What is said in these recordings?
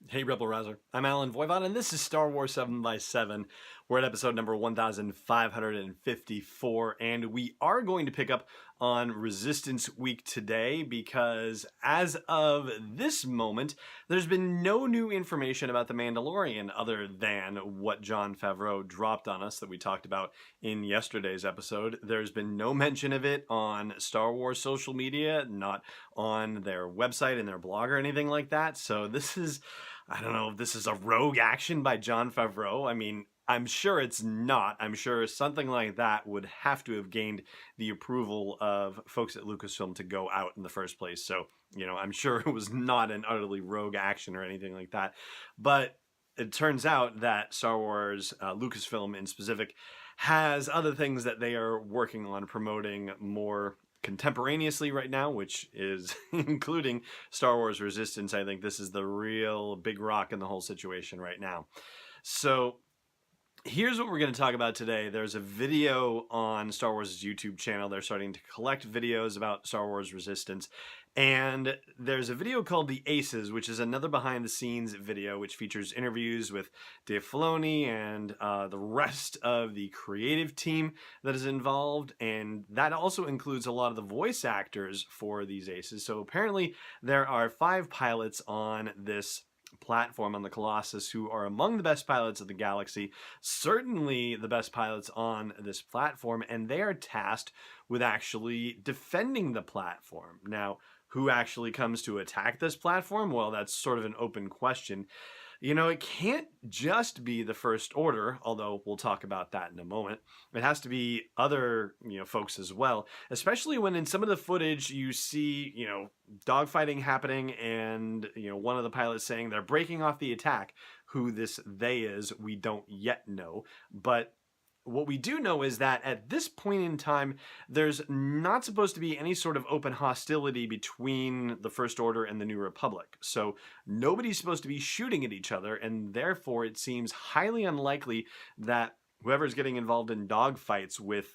Hey Rebel Rouser, I'm Alan Voivod, and this is Star Wars 7 by 7. We're at episode number 1554, and we are going to pick up on Resistance Week today because as of this moment, there's been no new information about The Mandalorian other than what Jon Favreau dropped on us that we talked about in yesterday's episode. There's been no mention of it on Star Wars social media, not on their website and their blog or anything like that, so this is... I don't know if this is a rogue action by Jon Favreau. I mean, I'm sure it's not. I'm sure something like that would have to have gained the approval of folks at Lucasfilm to go out in the first place. So, I'm sure it was not an utterly rogue action or anything like that. But it turns out that Star Wars, Lucasfilm in specific, has other things that they are working on promoting more contemporaneously right now, which is including Star Wars Resistance. I think this is the real big rock in the whole situation right now. So here's what we're going to talk about today. There's a video on Star Wars' YouTube channel. They're starting to collect videos about Star Wars Resistance. And there's a video called The Aces, which is another behind-the-scenes video, which features interviews with Dave Filoni and the rest of the creative team that is involved. And that also includes a lot of the voice actors for these Aces. So apparently there are 5 pilots on this platform on the Colossus who are among the best pilots of the galaxy, certainly the best pilots on this platform, and they are tasked with actually defending the platform. Now, who actually comes to attack this platform? Well, that's sort of an open question. It can't just be the First Order, although we'll talk about that in a moment. It has to be other, folks as well, especially when in some of the footage you see, dogfighting happening and, one of the pilots saying they're breaking off the attack. Who this they is, we don't yet know. But what we do know is that at this point in time, there's not supposed to be any sort of open hostility between the First Order and the New Republic. So nobody's supposed to be shooting at each other, and therefore it seems highly unlikely that whoever's getting involved in dogfights with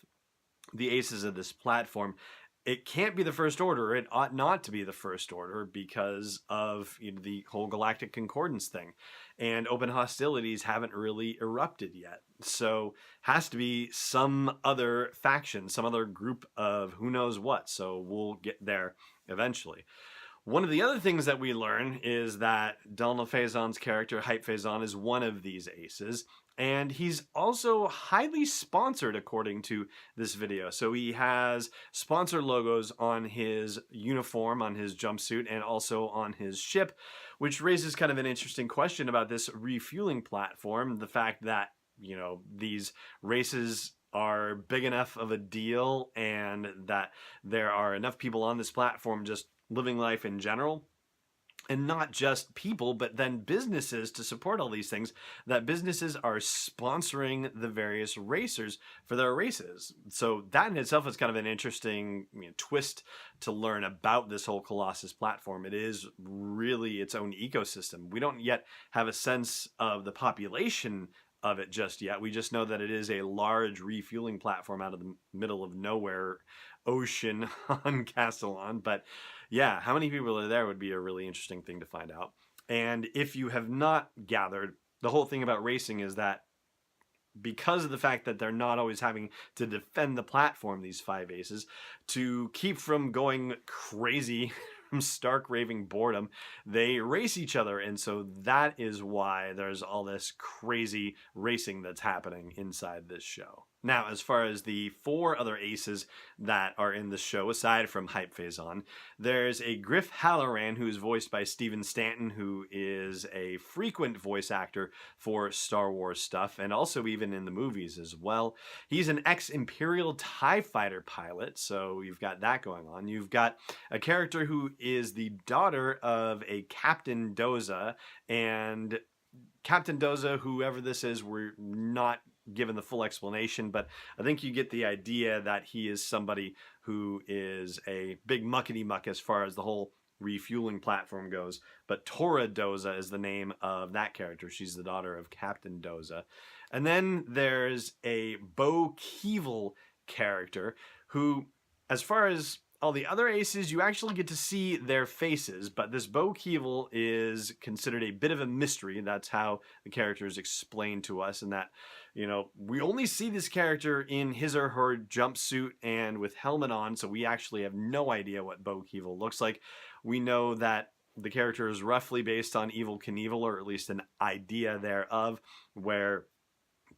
the aces of this platform, it can't be the First Order. It ought not to be the First Order because of the whole Galactic Concordance thing. And open hostilities haven't really erupted yet. So has to be some other faction, some other group of who knows what. So we'll get there eventually. One of the other things that we learn is that Donald Faison's character, Hype Faison, is one of these aces. And he's also highly sponsored, according to this video. So he has sponsor logos on his uniform, on his jumpsuit, and also on his ship, which raises kind of an interesting question about this refueling platform. The fact that, these races are big enough of a deal and that there are enough people on this platform just living life in general, and not just people, but then businesses to support all these things, that businesses are sponsoring the various racers for their races. So that in itself is kind of an interesting twist to learn about this whole Colossus platform. It is really its own ecosystem. We don't yet have a sense of the population of it just yet. We just know that it is a large refueling platform out of the middle of nowhere ocean on Castellon. But yeah, how many people are there would be a really interesting thing to find out. And if you have not gathered, the whole thing about racing is that because of the fact that they're not always having to defend the platform, these 5 aces, to keep from going crazy from stark raving boredom, they race each other. And so that is why there's all this crazy racing that's happening inside this show. Now, as far as the 4 other aces that are in the show, aside from Hype Faison, there's a Griff Halloran, who is voiced by Steven Stanton, who is a frequent voice actor for Star Wars stuff, and also even in the movies as well. He's an ex-Imperial TIE fighter pilot, so you've got that going on. You've got a character who is the daughter of a Captain Doza, and Captain Doza, whoever this is, we're not given the full explanation, but I think you get the idea that he is somebody who is a big muckety muck as far as the whole refueling platform goes. But Tora Doza is the name of that character. She's the daughter of Captain Doza. And then there's a Bo Keevil character who, as far as All the other aces, you actually get to see their faces, but this Bo Keevil is considered a bit of a mystery. That's how the character is explained to us, and that, we only see this character in his or her jumpsuit and with helmet on, so we actually have no idea what Bo Keevil looks like. We know that the character is roughly based on Evel Knievel, or at least an idea thereof, where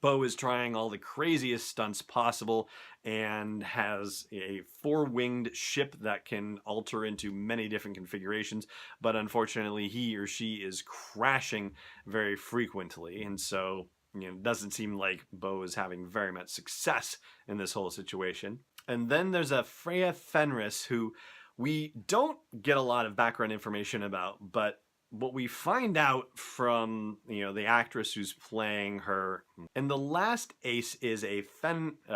Bo is trying all the craziest stunts possible and has a four-winged ship that can alter into many different configurations, but unfortunately he or she is crashing very frequently, and so it doesn't seem like Bo is having very much success in this whole situation. And then there's a Freya Fenris, who we don't get a lot of background information about, but what we find out from the actress who's playing her, and the last ace is a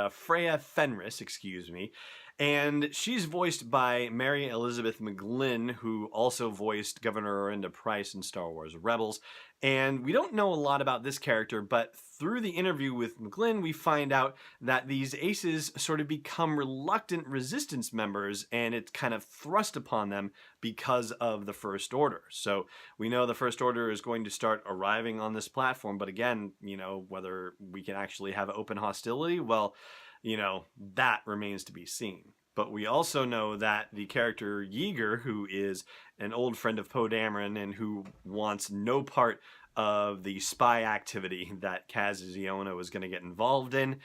Freya Fenris, and she's voiced by Mary Elizabeth McGlynn, who also voiced Governor Orinda Price in Star Wars Rebels. And we don't know a lot about this character, but through the interview with McGlynn, we find out that these aces sort of become reluctant resistance members, and it's kind of thrust upon them because of the First Order. So we know the First Order is going to start arriving on this platform, but again, whether we can actually have open hostility, well, that remains to be seen. But we also know that the character Yeager, who is an old friend of Poe Dameron and who wants no part of the spy activity that Kaz Ziona was going to get involved in,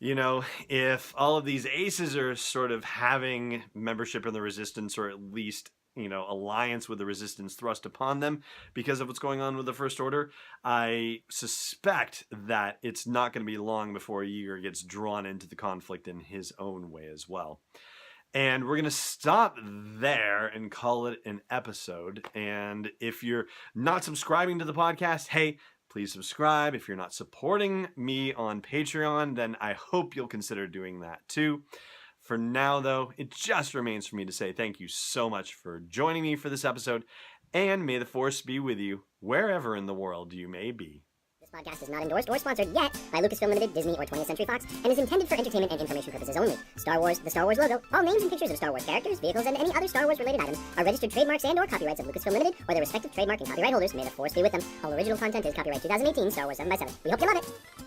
if all of these aces are sort of having membership in the Resistance, or at least alliance with the Resistance thrust upon them because of what's going on with the First Order, I suspect that it's not going to be long before Yeager gets drawn into the conflict in his own way as well. And we're going to stop there and call it an episode. And if you're not subscribing to the podcast, hey, please subscribe. If you're not supporting me on Patreon, then I hope you'll consider doing that too. For now, though, it just remains for me to say thank you so much for joining me for this episode, and may the Force be with you wherever in the world you may be. This podcast is not endorsed or sponsored yet by Lucasfilm Limited, Disney, or 20th Century Fox, and is intended for entertainment and information purposes only. Star Wars, the Star Wars logo, all names and pictures of Star Wars characters, vehicles, and any other Star Wars-related items are registered trademarks and/or copyrights of Lucasfilm Limited or their respective trademark and copyright holders. May the Force be with them. All original content is copyright 2018 Star Wars 7x7. We hope you love it!